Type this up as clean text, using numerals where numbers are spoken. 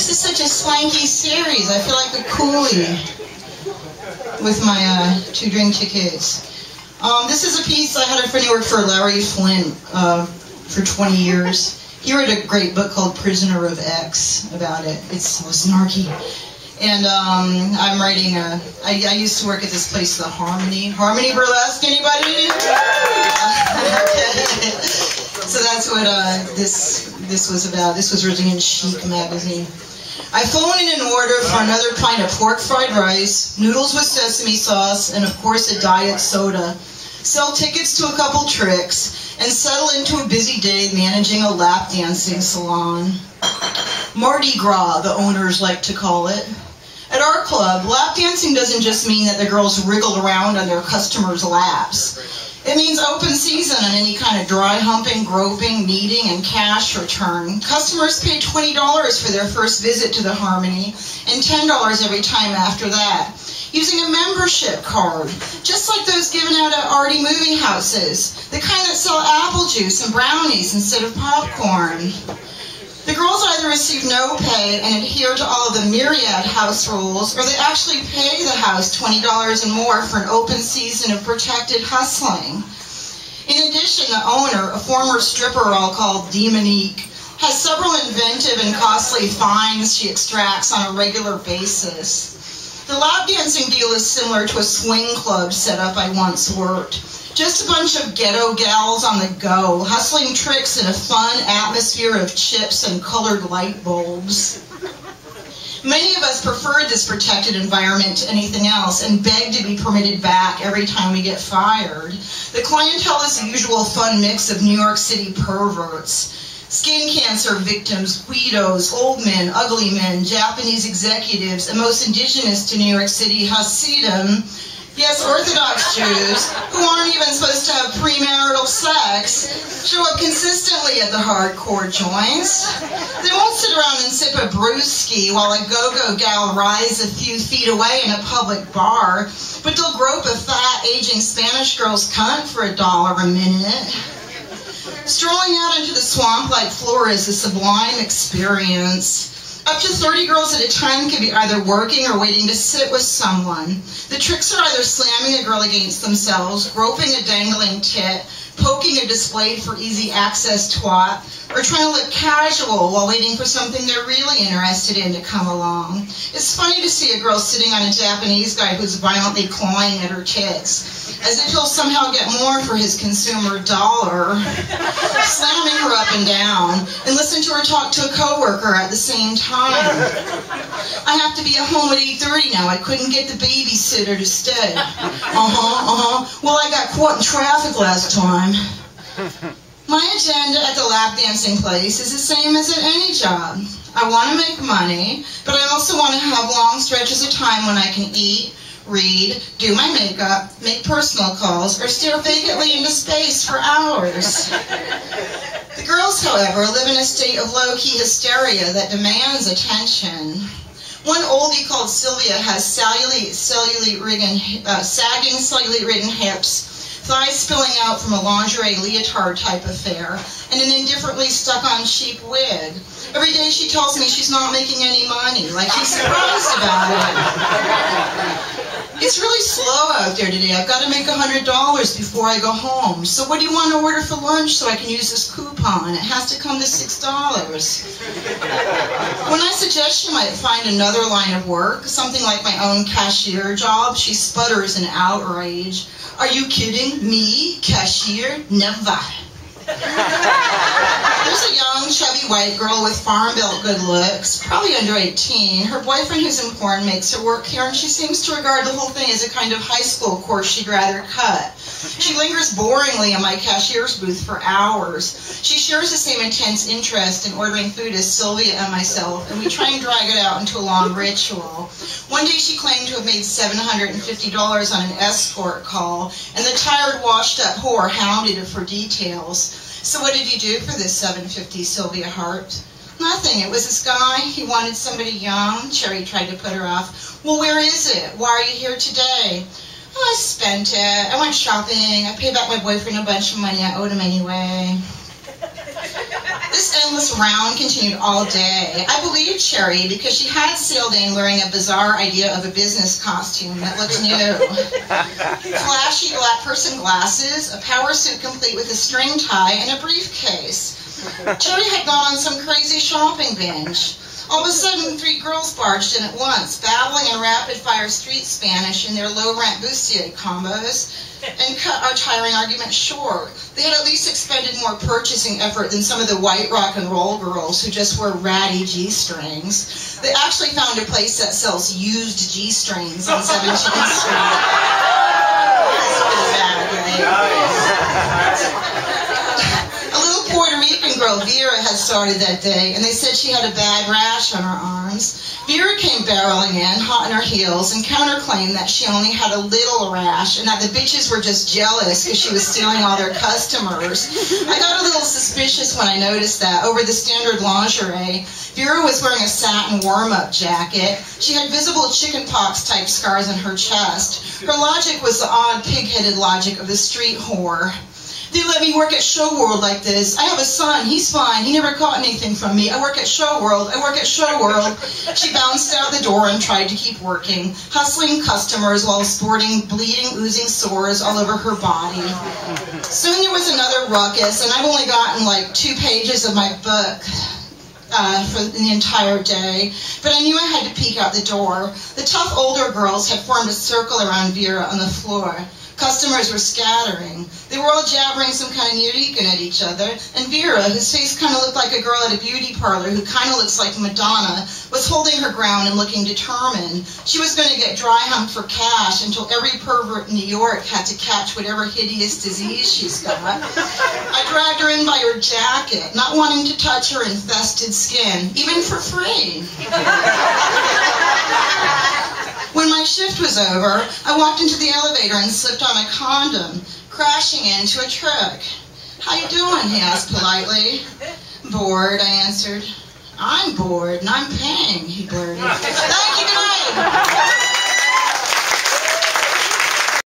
This is such a swanky series. I feel like a coolie with my 2 drink tickets. This is a piece I had a friend who worked for Larry Flint for 20 years. He wrote a great book called Prisoner of X about it. It's so snarky. And I'm writing I used to work at this place, the Harmony Burlesque, anybody? So that's what this was about. This was written in Chic magazine. I phoned in an order for another pint of pork fried rice, noodles with sesame sauce, and of course a diet soda. Sell tickets to a couple tricks, and settle into a busy day managing a lap dancing salon. Mardi Gras, the owners like to call it. At our club, lap dancing doesn't just mean that the girls wriggle around on their customers' laps. It means open season on any kind of dry humping, groping, kneading, and cash return. Customers pay $20 for their first visit to the Harmony and $10 every time after that, using a membership card, just like those given out at arty movie houses, the kind that sell apple juice and brownies instead of popcorn. The girls either receive no pay and adhere to all of the myriad house rules, or they actually pay the house $20 and more for an open season of protected hustling. In addition, the owner, a former stripper I'll call Demonique, has several inventive and costly fines she extracts on a regular basis. The lap dancing deal is similar to a swing club setup I once worked. Just a bunch of ghetto gals on the go, hustling tricks in a fun atmosphere of chips and colored light bulbs. Many of us preferred this protected environment to anything else and begged to be permitted back every time we get fired. The clientele is the usual fun mix of New York City perverts. Skin cancer victims, weirdos, old men, ugly men, Japanese executives, and most indigenous to New York City, Hasidim, yes, Orthodox Jews, who aren't even supposed to have premarital sex, show up consistently at the hardcore joints. They won't sit around and sip a brewski while a go-go gal rides a few feet away in a public bar, but they'll grope a fat, aging Spanish girl's cunt for $1 a minute. Strolling out into the swamp-like floor is a sublime experience. Up to 30 girls at a time can be either working or waiting to sit with someone. The tricks are either slamming a girl against themselves, groping a dangling tit, poking a displayed for easy access twat, or trying to look casual while waiting for something they're really interested in to come along. It's funny to see a girl sitting on a Japanese guy who's violently clawing at her tits, as if he'll somehow get more for his consumer dollar, slamming her up and down, and listen to her talk to a coworker at the same time. I have to be at home at 8:30 now. I couldn't get the babysitter to stay. Well, I got caught in traffic last time. My agenda at the lap dancing place is the same as at any job. I want to make money, but I also want to have long stretches of time when I can eat, read, do my makeup, make personal calls, or stare vacantly into space for hours. The girls, however, live in a state of low-key hysteria that demands attention. One oldie called Sylvia has sagging cellulite-ridden hips, thighs spilling out from a lingerie leotard type affair, and an indifferently stuck-on cheap wig. Every day she tells me she's not making any money, like she's surprised about it. It's really slow out there today. I've got to make $100 before I go home. So what do you want to order for lunch so I can use this coupon? It has to come to $6. When I suggest she might find another line of work, something like my own cashier job, she sputters in outrage. Are you kidding? Me? Cashier? Never. There's a young, chubby white girl with farm-built good looks, probably under 18. Her boyfriend, who's in porn, makes her work here, and she seems to regard the whole thing as a kind of high school course she'd rather cut. She lingers boringly in my cashier's booth for hours. She shares the same intense interest in ordering food as Sylvia and myself, and we try and drag it out into a long ritual. One day she claimed to have made $750 on an escort call, and the tired, washed-up whore hounded her for details. So what did you do for this $750, Sylvia Hart? Nothing. It was this guy. He wanted somebody young. Cherry tried to put her off. Well, where is it? Why are you here today? Oh, I spent it. I went shopping. I paid back my boyfriend a bunch of money. I owed him anyway. This endless round continued all day. I believed Cherry because she had sailed in wearing a bizarre idea of a business costume that looked new. Flashy black person glasses, a power suit complete with a string tie, and a briefcase. Cherry had gone on some crazy shopping binge. All of a sudden, 3 girls barged in at once, babbling in rapid-fire street Spanish in their low-rent bustier combos, and cut our tiring argument short. They had at least expended more purchasing effort than some of the white rock and roll girls who just wear ratty G-strings. They actually found a place that sells used G-strings on 17th Street. That's pretty bad, right? A little Puerto Rican girl, Vera, had started that day, and they said she had a bad rash on her arms. Vera came barreling in, hot in her heels, and counterclaimed that she only had a little rash and that the bitches were just jealous because she was stealing all their customers. I got a little suspicious when I noticed that. Over the standard lingerie, Vera was wearing a satin warm-up jacket. She had visible chickenpox-type scars on her chest. Her logic was the odd, pig-headed logic of the street whore. They let me work at Show World like this. I have a son. He's fine. He never caught anything from me. I work at Show World. I work at Show World. She bounced out the door and tried to keep working, hustling customers while sporting bleeding, oozing sores all over her body. Soon there was another ruckus, and I've only gotten like 2 pages of my book for the entire day, but I knew I had to peek out the door. The tough older girls had formed a circle around Vera on the floor. Customers were scattering. They were all jabbering some kind of Eureka at each other, and Vera, whose face kind of looked like a girl at a beauty parlor who kind of looks like Madonna, was holding her ground and looking determined. She was going to get dry humped for cash until every pervert in New York had to catch whatever hideous disease she's got. I dragged her in by her jacket, not wanting to touch her infested skin, even for free. When my shift was over, I walked into the elevator and slipped on a condom, crashing into a truck. "How you doing?" he asked politely. "Bored," I answered. "I'm bored, and I'm paying," he blurted. "Thank you, good night."